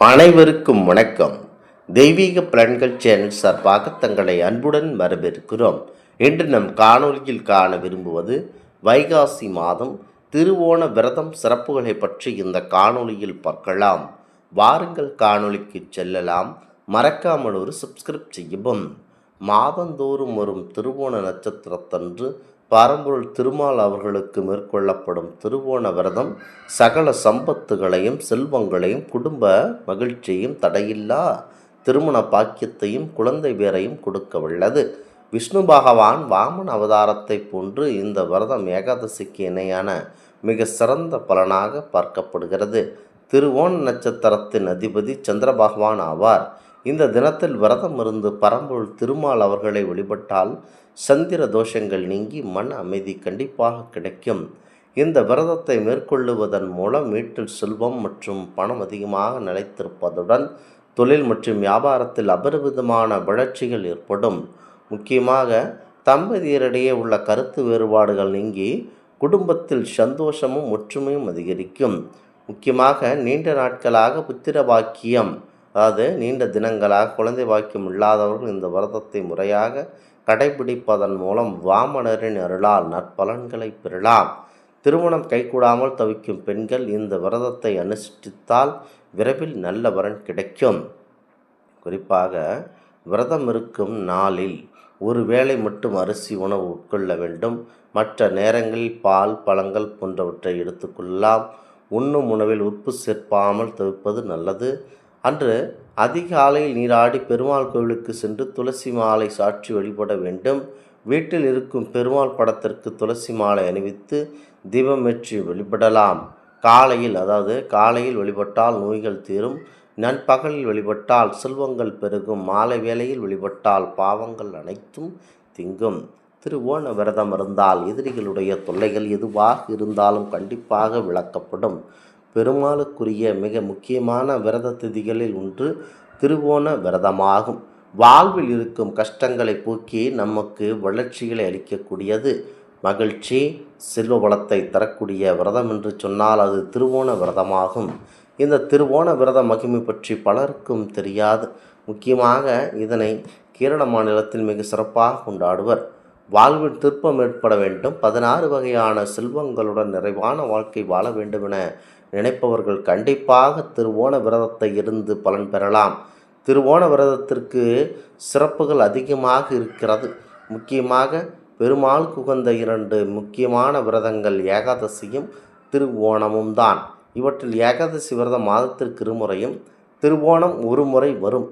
அனைவருக்கும் வணக்கம். தெய்வீக பலன்கள் சேனல் சார்பாக தங்களை அன்புடன் வரவேற்கிறோம். இன்று நம் காணொலியில் காண விரும்புவது வைகாசி மாதம் திருவோண விரதம் சிறப்புகளை பற்றி இந்த காணொலியில் பார்க்கலாம். வாருங்கள் காணொலிக்கு செல்லலாம். மறக்காமல் ஒரு சப்ஸ்கிரைப் செய்யவும். மாதந்தோறும் வரும் திருவோண நட்சத்திரத்தன்று பரம்பொருள் திருமால் அவர்களுக்கு மேற்கொள்ளப்படும் திருவோண விரதம் சகல சம்பத்துகளையும் செல்வங்களையும் குடும்ப மகிழ்ச்சியையும் தடையில்லா திருமண பாக்கியத்தையும் குழந்தை பேரையும் கொடுக்க வல்லது. விஷ்ணு பகவான் வாமன் அவதாரத்தை போன்று இந்த விரதம் ஏகாதசிக்கு இணையான மிக சிறந்த பலனாக பார்க்கப்படுகிறது. திருவோண நட்சத்திரத்தின் அதிபதி சந்திர பகவான் ஆவார். இந்த தினத்தில் விரதம் இருந்து பரம்பொருள் திருமால் அவர்களை வழிபட்டால் சந்திர தோஷங்கள் நீங்கி மன அமைதி கண்டிப்பாக கிடைக்கும். இந்த விரதத்தை மேற்கொள்ளுவதன் மூலம் வீட்டில் செல்வம் மற்றும் பணம் அதிகமாக நிலைத்திருப்பதுடன் தொழில் மற்றும் வியாபாரத்தில் அபரிவிதமான வளர்ச்சிகள் ஏற்படும். முக்கியமாக தம்பதியரிடையே உள்ள கருத்து வேறுபாடுகள் நீங்கி குடும்பத்தில் சந்தோஷமும் ஒற்றுமையும் அதிகரிக்கும். முக்கியமாக நீண்ட நாட்களாக புத்திர பாக்கியம், அதாவது நீண்ட தினங்களாக குழந்தை பாக்கியம் இல்லாதவர்கள் இந்த விரதத்தை முறையாக கடைபிடிப்பதன் மூலம் வாமனரின் அருளால் நற்பலன்களை பெறலாம். திருமணம் கைகூடாமல் தவிக்கும் பெண்கள் இந்த விரதத்தை அனுஷ்டித்தால் விரைவில் நல்ல வரன் கிடைக்கும். குறிப்பாக விரதம் இருக்கும் நாளில் ஒரு வேளை மட்டும் அரிசி உணவு உட்கொள்ள வேண்டும். மற்ற நேரங்களில் பால், பழங்கள் போன்றவற்றை எடுத்துக்கொள்ளலாம். உண்ணும் உணவில் உப்பு சேர்ப்பாமல் தவிர்ப்பது நல்லது. அன்று அதிகாலையில் நீராடி பெருமாள் கோவிலுக்கு சென்று துளசி மாலை சாற்றி வழிபட வேண்டும். வீட்டில் இருக்கும் பெருமாள் படத்திற்கு துளசி மாலை அணிவித்து தீபமேற்றி வழிபடலாம். காலையில் வழிபட்டால் நோய்கள் தீரும். நண்பகலில் வழிபட்டால் செல்வங்கள் பெருகும். மாலை வேளையில் வழிபட்டால் பாவங்கள் அனைத்தும் திங்கும். திருவோண விரதம் இருந்தால் எதிரிகளுடைய தொல்லைகள் எதுவாக இருந்தாலும் கண்டிப்பாக விளக்கப்படும். பெருமாளுக்குரிய மிக முக்கியமான விரத திதிகளில் ஒன்று திருவோண விரதமாகும். வாழ்வில் இருக்கும் கஷ்டங்களை போக்கி நமக்கு வளர்ச்சிகளை அளிக்கக்கூடியது. மகிழ்ச்சி, செல்வ வளத்தை தரக்கூடிய விரதம் என்று சொன்னால் அது திருவோண விரதமாகும். இந்த திருவோண விரத மகிமை பற்றி பலருக்கும் தெரியாது. முக்கியமாக இதனை கேரள மாநிலத்தில் மிக சிறப்பாக கொண்டாடுவர். வாழ்வில் திருப்பம் ஏற்பட வேண்டும், 16 வகையான செல்வங்களுடன் நிறைவான வாழ்க்கை வாழ வேண்டும் என நினைப்பவர்கள் கண்டிப்பாக திருவோண விரதத்தை இருந்து பலன் பெறலாம். திருவோண விரதத்திற்கு சிறப்புகள் அதிகமாக இருக்கிறது. முக்கியமாக பெருமாளுக்கு உகந்த 2 முக்கியமான விரதங்கள் ஏகாதசியும் திருவோணமும் தான். இவற்றில் ஏகாதசி விரதம் மாதத்திற்கு இருமுறையும் திருவோணம் ஒரு முறை வரும்.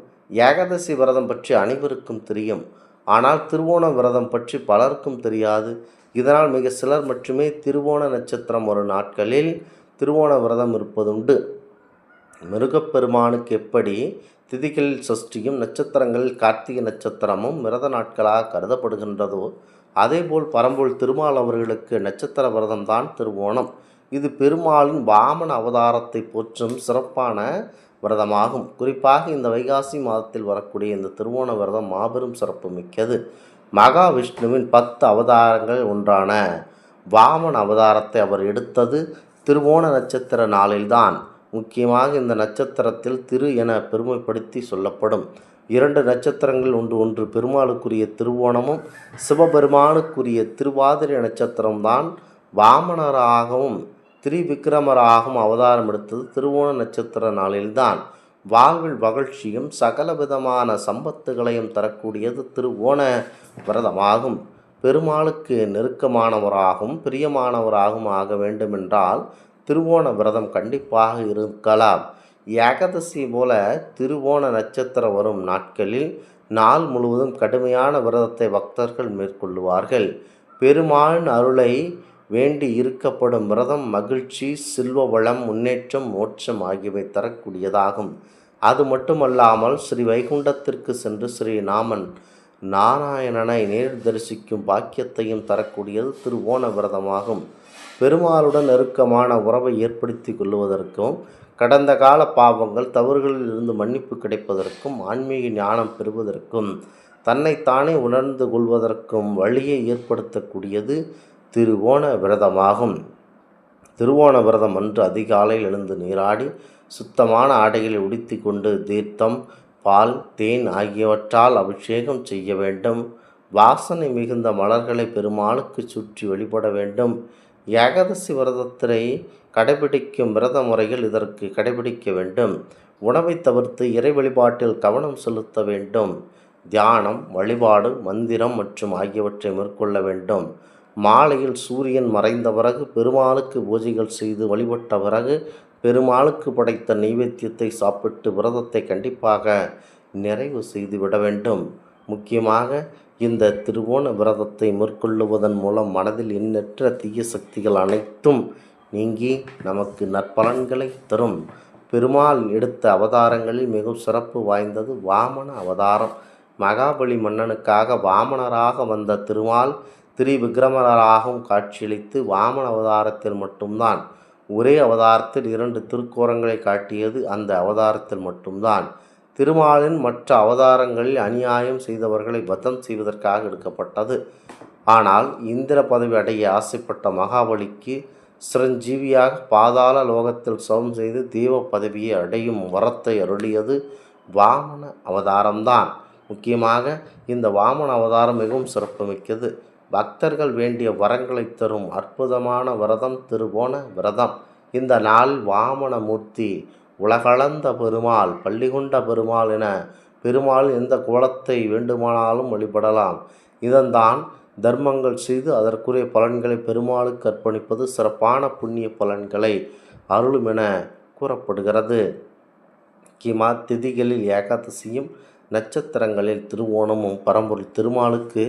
ஏகாதசி விரதம் பற்றி அனைவருக்கும் தெரியும். ஆனால் திருவோண விரதம் பற்றி பலருக்கும் தெரியாது. இதனால் மிக சிலர் மட்டுமே திருவோண நட்சத்திரம் ஒரு நாட்களில் திருவோண விரதம் இருப்பதுண்டு. முருகப்பெருமானுக்கு எப்படி திதிகளில் சஷ்டியும் நட்சத்திரங்களில் கார்த்திகை நட்சத்திரமும் விரத நாட்களாக கருதப்படுகின்றதோ அதேபோல் பரம்பொருள் திருமால் அவர்களுக்கு நட்சத்திர விரதம்தான் திருவோணம். இது பெருமாளின் வாமன அவதாரத்தை போற்றும் சிறப்பான விரதமாகும். குறிப்பாக இந்த வைகாசி மாதத்தில் வரக்கூடிய இந்த திருவோண விரதம் மாபெரும் சிறப்பு மிக்கது. மகாவிஷ்ணுவின் 10 அவதாரங்கள் ஒன்றான வாமன அவதாரத்தை அவர் எடுத்தது திருவோண நட்சத்திர நாளில்தான். முக்கியமாக இந்த நட்சத்திரத்தில் திரு என பெருமைப்படுத்தி சொல்லப்படும் 2 நட்சத்திரங்கள் ஒன்று பெருமாளுக்குரிய திருவோணமும் சிவபெருமானுக்குரிய திருவாதிரை நட்சத்திரம்தான். வாமனராகவும் திரிவிக்ரமராகவும் அவதாரம் எடுத்தது திருவோண நட்சத்திர நாளில்தான். வாழ்வில் மகிழ்ச்சியும் சகல விதமான சம்பத்துகளையும் தரக்கூடியது திருவோண விரதமாகும். பெருமாளுக்கு நெருக்கமானவராகவும் பிரியமானவராகவும் ஆக வேண்டுமென்றால் திருவோண விரதம் கண்டிப்பாக இருக்கலாம். ஏகாதசி போல திருவோண நட்சத்திரம் வரும் நாட்களில் நாள் முழுவதும் கடுமையான விரதத்தை பக்தர்கள் மேற்கொள்ளுவார்கள். பெருமாளின் அருளை வேண்டி இருக்கப்படும் விரதம் மகிழ்ச்சி, செல்வ வளம், முன்னேற்றம், மோட்சம் ஆகியவை தரக்கூடியதாகும். அது மட்டுமல்லாமல் ஸ்ரீ வைகுண்டத்திற்கு சென்று ஸ்ரீ நாராயணனை நேரில் தரிசிக்கும் பாக்கியத்தையும் தரக்கூடியது திருவோண விரதமாகும். பெருமாளுடன் நெருக்கமான உறவை ஏற்படுத்தி கொள்வதற்கும் கடந்த கால பாவங்கள் தவறுகளில் இருந்து மன்னிப்பு கிடைப்பதற்கும் ஆன்மீக ஞானம் பெறுவதற்கும் தன்னைத்தானே உணர்ந்து கொள்வதற்கும் வழியை ஏற்படுத்தக்கூடியது திருவோண விரதமாகும். திருவோண விரதம் அன்று அதிகாலையில் எழுந்து நீராடி சுத்தமான ஆடைகளை உடுத்தி கொண்டு தீர்த்தம், பால், தேன் ஆகியவற்றால் அபிஷேகம் செய்ய வேண்டும். வாசனை மிகுந்த மலர்களை பெருமாளுக்கு சுற்றி வழிபட வேண்டும். ஏகாதசி விரதத்தை கடைபிடிக்கும் விரத முறைகள் இதற்கு கடைபிடிக்க வேண்டும். உணவை தவிர்த்து இறை வழிபாட்டில் கவனம் செலுத்த வேண்டும். தியானம், வழிபாடு, மந்திரம் மற்றும் ஆகியவற்றை மேற்கொள்ள வேண்டும். மாலையில் சூரியன் மறைந்த பிறகு பெருமாளுக்கு பூஜைகள் செய்து வழிபட்ட பிறகு பெருமாளுக்கு படைத்த நைவேத்தியத்தை சாப்பிட்டு விரதத்தை கண்டிப்பாக நிறைவு செய்துவிட வேண்டும். முக்கியமாக இந்த திருவோண விரதத்தை மேற்கொள்ளுவதன் மூலம் மனதில் எண்ணற்ற தீய சக்திகள் அனைத்தும் நீங்கி நமக்கு நற்பலன்களை தரும். பெருமாள் எடுத்த அவதாரங்களில் மிகவும் சிறப்பு வாய்ந்தது வாமன அவதாரம். மகாபலி மன்னனுக்காக வாமனராக வந்த திருமால் திரிவிக்ரமராகவும் காட்சியளித்து வாமன அவதாரத்தில் மட்டும்தான், ஒரே அவதாரத்தில் 2 திருக்கோரங்களை காட்டியது அந்த அவதாரத்தில் மட்டும்தான். திருமாலின் மற்ற அவதாரங்களில் அநியாயம் செய்தவர்களை வதம் செய்வதற்காக எடுக்கப்பட்டது. ஆனால் இந்திர பதவி அடைய ஆசைப்பட்ட மகாபலிக்கு சிரஞ்சீவியாக பாதாள லோகத்தில் சவம் செய்து தெய்வ பதவியை அடையும் வரத்தை அருளியது வாமன அவதாரம்தான். முக்கியமாக இந்த வாமன அவதாரம் மிகவும் சிறப்புமிக்கது. பக்தர்கள் வேண்டிய வரங்களை தரும் அற்புதமான விரதம் திருவோண விரதம். இந்த நாளில் வாமன மூர்த்தி, உலகளந்த பெருமாள், பள்ளிகொண்ட பெருமாள் என பெருமாள் எந்த கோலத்தை வேண்டுமானாலும் வழிபடலாம். இதன்தான் தர்மங்கள் செய்து அதற்குரிய பலன்களை பெருமாளுக்கு அர்ப்பணிப்பது சிறப்பான புண்ணிய பலன்களை அருளும் என கூறப்படுகிறது. முக்கியமாக திதிகளில் ஏகாதசியும் நட்சத்திரங்களில் திருவோணமும் பரம்பொருள் திருமாலுக்கு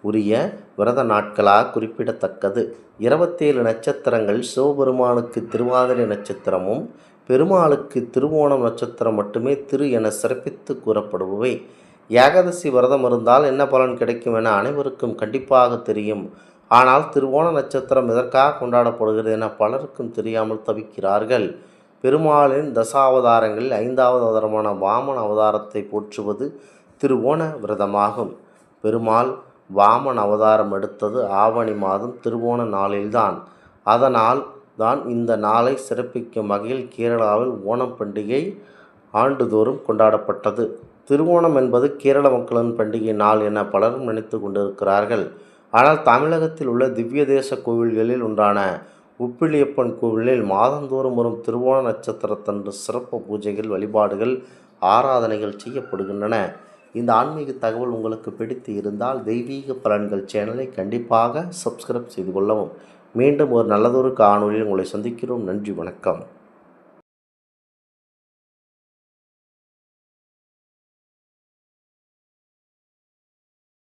உரிய விரத நாட்களாக குறிப்பிடத்தக்கது. 27 நட்சத்திரங்கள் சிவபெருமானுக்கு திருவாதிரை நட்சத்திரமும் பெருமாளுக்கு திருவோணம் நட்சத்திரம் மட்டுமே திரு என சிறப்பித்து கூறப்படுபவை. ஏகாதசி விரதம் இருந்தால் என்ன பலன் கிடைக்கும் என அனைவருக்கும் கண்டிப்பாக தெரியும். ஆனால் திருவோண நட்சத்திரம் எதற்காக கொண்டாடப்படுகிறது என பலருக்கும் தெரியாமல் தவிக்கிறார்கள். பெருமாளின் தசாவதாரங்களில் 5வது அவதாரமான வாமன அவதாரத்தை போற்றுவது திருவோண விரதமாகும். பெருமாள் வாமன அவதாரம் எடுத்தது ஆவணி மாதம் திருவோண நாளில்தான். அதனால் தான் இந்த நாளை சிறப்பிக்கும் வகையில் கேரளாவில் ஓணம் பண்டிகை ஆண்டுதோறும் கொண்டாடப்பட்டது. திருவோணம் என்பது கேரள மக்களின் பண்டிகை நாள் என பலரும் நினைத்து கொண்டிருக்கிறார்கள். ஆனால் தமிழகத்தில் உள்ள திவ்ய தேச கோவில்களில் ஒன்றான உப்பிலியப்பன் கோவிலில் மாதந்தோறும் வரும் திருவோண நட்சத்திரத்தன்று சிறப்பு பூஜைகள், வழிபாடுகள், ஆராதனைகள் செய்யப்படுகின்றன. இந்த ஆன்மீக தகவல் உங்களுக்கு பிடித்து இருந்தால் தெய்வீக பலன்கள் சேனலை கண்டிப்பாக சப்ஸ்கிரைப் செய்து கொள்ளவும். மீண்டும் ஒரு நல்லதொரு காணொலியில் உங்களை சந்திக்கிறோம். நன்றி, வணக்கம்.